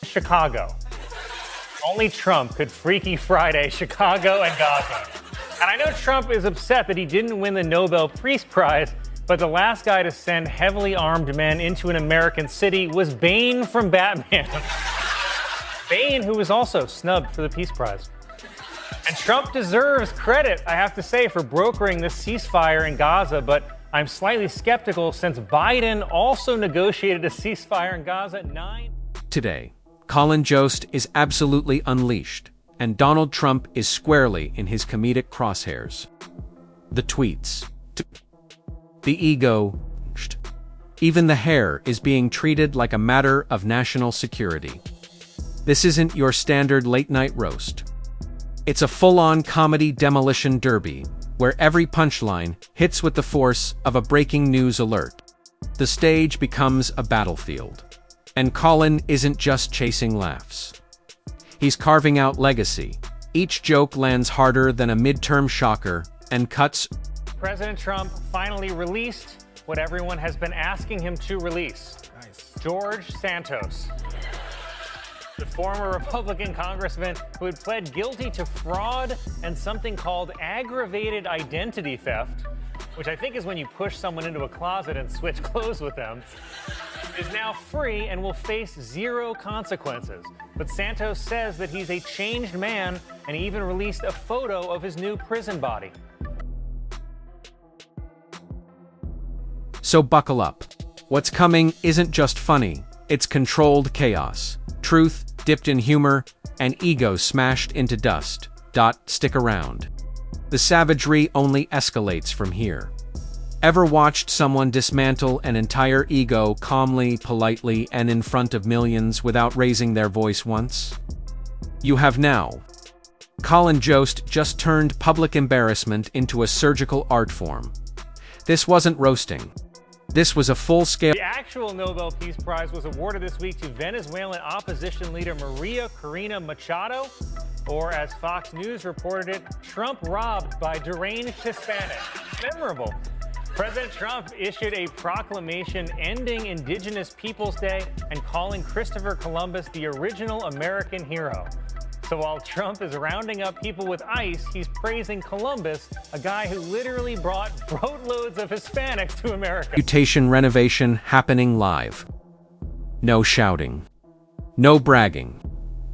Chicago. Only Trump could Freaky Friday Chicago and Gaza. And I know Trump is upset that he didn't win the Nobel Peace Prize, but the last guy to send heavily armed men into an American city was Bane from Batman. Bane, who was also snubbed for the Peace Prize. And Trump deserves credit, I have to say, for brokering this ceasefire in Gaza, but I'm slightly skeptical since Biden also negotiated a ceasefire in Gaza at 9. Today, Colin Jost is absolutely unleashed, and Donald Trump is squarely in his comedic crosshairs. The tweets. The ego. Even the hair is being treated like a matter of national security. This isn't your standard late-night roast. It's a full-on comedy demolition derby, where every punchline hits with the force of a breaking news alert. The stage becomes a battlefield. And Colin isn't just chasing laughs. He's carving out legacy. Each joke lands harder than a midterm shocker and cuts. President Trump finally released what everyone has been asking him to release. Nice. George Santos, the former Republican congressman who had pled guilty to fraud and something called aggravated identity theft, which I think is when you push someone into a closet and switch clothes with them, is now free and will face zero consequences. But Santos says that he's a changed man, and he even released a photo of his new prison body. So buckle up. What's coming isn't just funny, it's controlled chaos. Truth dipped in humor, and ego smashed into dust. Stick around. The savagery only escalates from here. Ever watched someone dismantle an entire ego calmly, politely, and in front of millions without raising their voice once? You have now. Colin Jost just turned public embarrassment into a surgical art form. This wasn't roasting. This was a full-scale. The actual Nobel Peace Prize was awarded this week to Venezuelan opposition leader Maria Corina Machado, or as Fox News reported it, Trump robbed by deranged Hispanic. Memorable. President Trump issued a proclamation ending Indigenous Peoples Day and calling Christopher Columbus the original American hero. So while Trump is rounding up people with ICE, he's praising Columbus, a guy who literally brought boatloads of Hispanics to America. Reputation renovation happening live. No shouting. No bragging.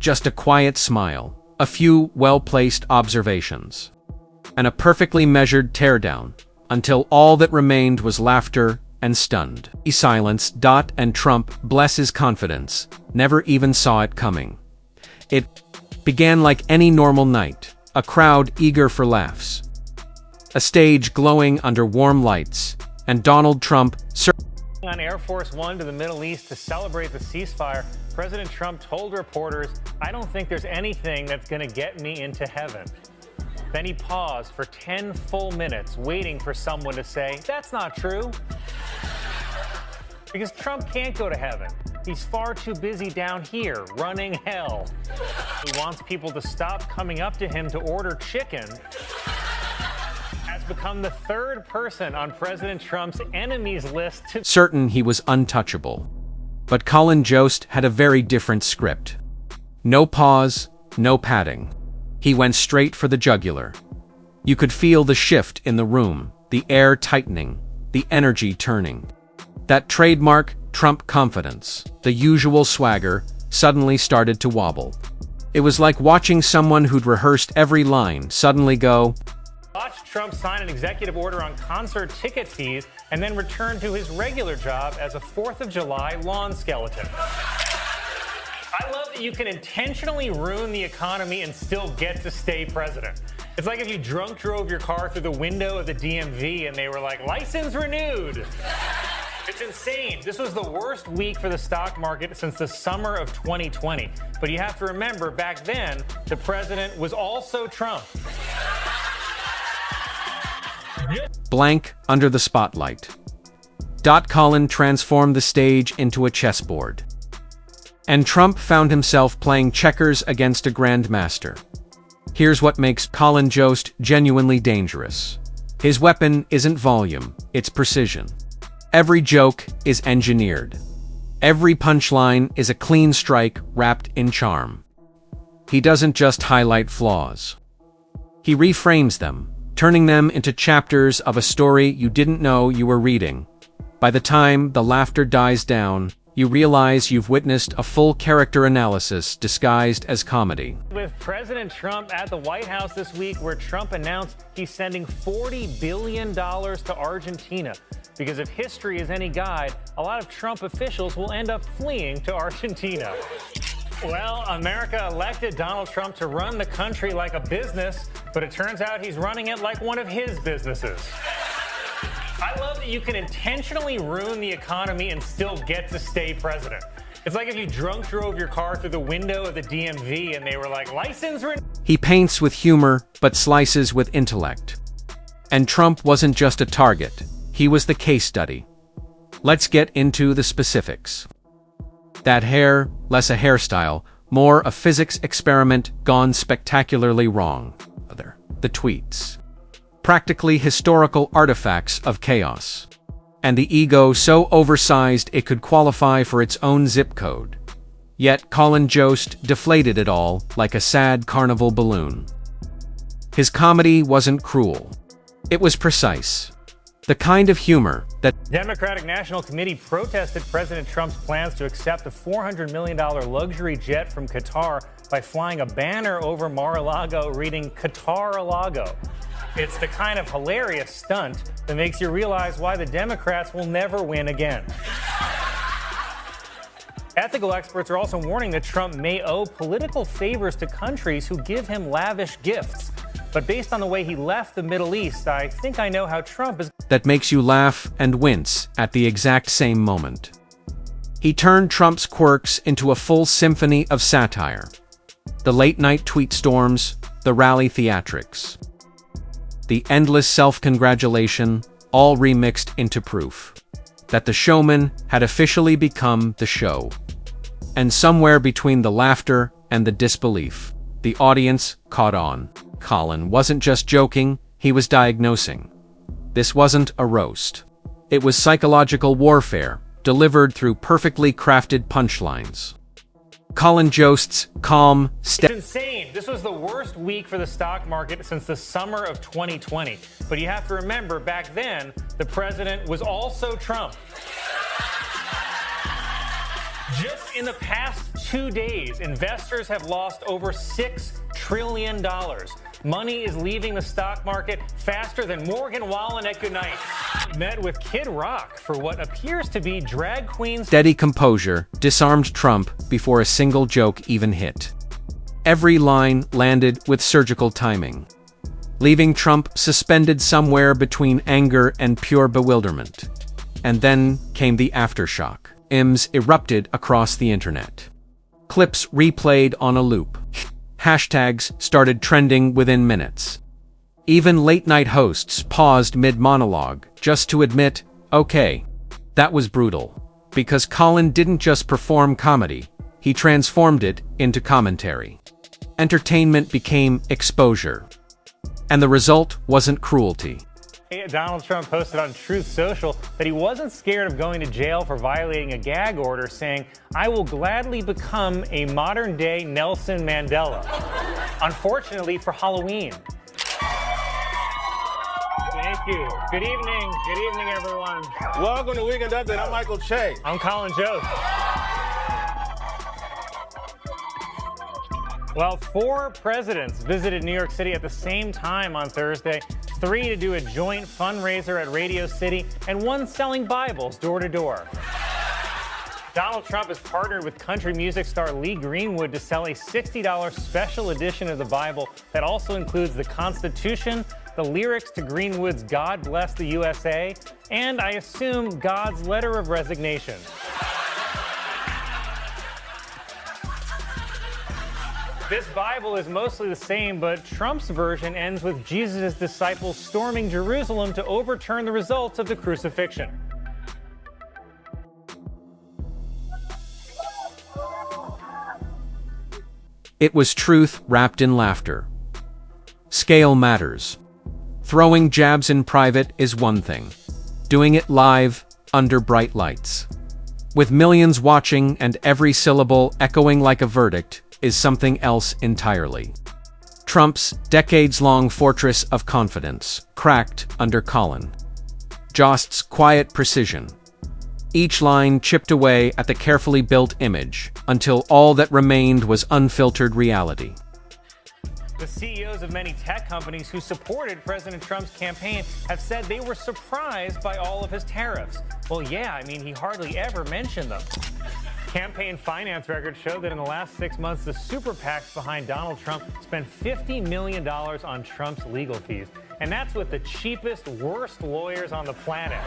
Just a quiet smile, a few well-placed observations, and a perfectly measured teardown, until all that remained was laughter and stunned. Silence. And Trump, bless his confidence, never even saw it coming. It began like any normal night, a crowd eager for laughs, a stage glowing under warm lights, and Donald Trump on Air Force One to the Middle East to celebrate the ceasefire. President Trump told reporters, "I don't think there's anything that's going to get me into heaven." Then he paused for 10 full minutes, waiting for someone to say, "That's not true." Because Trump can't go to heaven. He's far too busy down here, running hell. He wants people to stop coming up to him to order chicken. Has become the third person on President Trump's enemies list to certain he was untouchable. But Colin Jost had a very different script. No pause, no padding. He went straight for the jugular. You could feel the shift in the room, the air tightening, the energy turning. That trademark Trump confidence, the usual swagger, suddenly started to wobble. It was like watching someone who'd rehearsed every line suddenly go. Watch Trump sign an executive order on concert ticket fees and then return to his regular job as a 4th of July lawn skeleton. I love that you can intentionally ruin the economy and still get to stay president. It's like if you drunk drove your car through the window of the DMV and they were like, "License renewed." It's insane. This was the worst week for the stock market since the summer of 2020. But you have to remember, back then, the president was also Trump. Blank under the spotlight. Colin transformed the stage into a chessboard. And Trump found himself playing checkers against a grandmaster. Here's what makes Colin Jost genuinely dangerous. His weapon isn't volume, it's precision. Every joke is engineered. Every punchline is a clean strike wrapped in charm. He doesn't just highlight flaws. He reframes them, turning them into chapters of a story you didn't know you were reading. By the time the laughter dies down, you realize you've witnessed a full character analysis disguised as comedy. With President Trump at the White House this week, where Trump announced he's sending $40 billion to Argentina. Because if history is any guide, a lot of Trump officials will end up fleeing to Argentina. Well, America elected Donald Trump to run the country like a business, but it turns out he's running it like one of his businesses. I love that you can intentionally ruin the economy and still get to stay president. It's like if you drunk drove your car through the window of the DMV and they were like, license renewed. He paints with humor, but slices with intellect. And Trump wasn't just a target, he was the case study. Let's get into the specifics. That hair, less a hairstyle, more a physics experiment gone spectacularly wrong. The tweets. Practically historical artifacts of chaos. And the ego so oversized it could qualify for its own zip code. Yet Colin Jost deflated it all like a sad carnival balloon. His comedy wasn't cruel. It was precise. The kind of humor that Democratic National Committee protested President Trump's plans to accept a $400 million luxury jet from Qatar by flying a banner over Mar-a-Lago reading Qatar-a-Lago. It's the kind of hilarious stunt that makes you realize why the Democrats will never win again. Ethical experts are also warning that Trump may owe political favors to countries who give him lavish gifts. But based on the way he left the Middle East, I think I know how Trump is. That makes you laugh and wince at the exact same moment. He turned Trump's quirks into a full symphony of satire. The late-night tweet storms, the rally theatrics. The endless self-congratulation, all remixed into proof that the showman had officially become the show. And somewhere between the laughter and the disbelief, the audience caught on. Colin wasn't just joking, he was diagnosing. This wasn't a roast. It was psychological warfare, delivered through perfectly crafted punchlines. Colin Jost's calm, It's insane. This was the worst week for the stock market since the summer of 2020. But you have to remember, back then, the president was also Trump. Just in the past 2 days, investors have lost over $6 trillion. Money is leaving the stock market faster than Morgan Wallen at goodnight. Met with Kid Rock for what appears to be drag queens. Steady composure disarmed Trump before a single joke even hit. Every line landed with surgical timing, leaving Trump suspended somewhere between anger and pure bewilderment. And then came the aftershock. Memes erupted across the internet. Clips replayed on a loop. Hashtags started trending within minutes. Even late-night hosts paused mid-monologue just to admit, okay, that was brutal. Because Colin didn't just perform comedy, he transformed it into commentary. Entertainment became exposure. And the result wasn't cruelty. Donald Trump posted on Truth Social that he wasn't scared of going to jail for violating a gag order, saying, "I will gladly become a modern-day Nelson Mandela." Unfortunately for Halloween. Thank you. Good evening. Good evening, everyone. Welcome to Weekend Update. I'm Michael Che. I'm Colin Jost. Well, 4 presidents visited New York City at the same time on Thursday, 3 to do a joint fundraiser at Radio City, and 1 selling Bibles door to door. Donald Trump has partnered with country music star Lee Greenwood to sell a $60 special edition of the Bible that also includes the Constitution, the lyrics to Greenwood's God Bless the USA, and I assume God's letter of resignation. This Bible is mostly the same, but Trump's version ends with Jesus' disciples storming Jerusalem to overturn the results of the crucifixion. It was truth wrapped in laughter. Scale matters. Throwing jabs in private is one thing. Doing it live, under bright lights. with millions watching and every syllable echoing like a verdict, is something else entirely. Trump's decades-long fortress of confidence cracked under Colin Jost's quiet precision. Each line chipped away at the carefully built image until all that remained was unfiltered reality. The CEOs of many tech companies who supported President Trump's campaign have said they were surprised by all of his tariffs. Well, yeah, I mean, he hardly ever mentioned them. Campaign finance records show that in the last 6 months, the super PACs behind Donald Trump spent $50 million on Trump's legal fees. And that's with the cheapest, worst lawyers on the planet.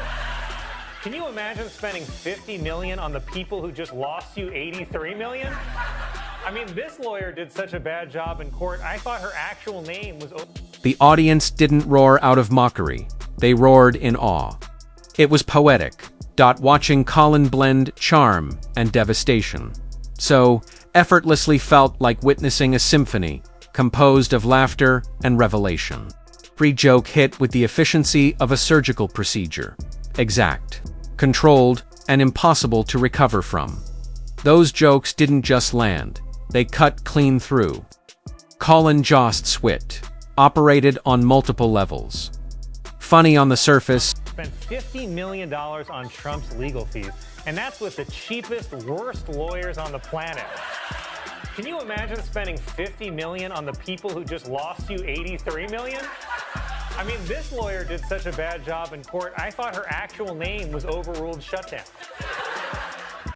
Can you imagine spending $50 million on the people who just lost you $83 million? I mean, this lawyer did such a bad job in court, I thought her actual name was... The audience didn't roar out of mockery. They roared in awe. It was poetic, watching Colin blend charm and devastation. So effortlessly felt like witnessing a symphony, composed of laughter and revelation. Every joke hit with the efficiency of a surgical procedure. Exact, controlled, and impossible to recover from. Those jokes didn't just land. They cut clean through. Colin Jost's wit operated on multiple levels. Funny on the surface. Spent $50 million on Trump's legal fees, and that's with the cheapest, worst lawyers on the planet. Can you imagine spending $50 million on the people who just lost you $83 million? I mean, this lawyer did such a bad job in court, I thought her actual name was overruled shutdown.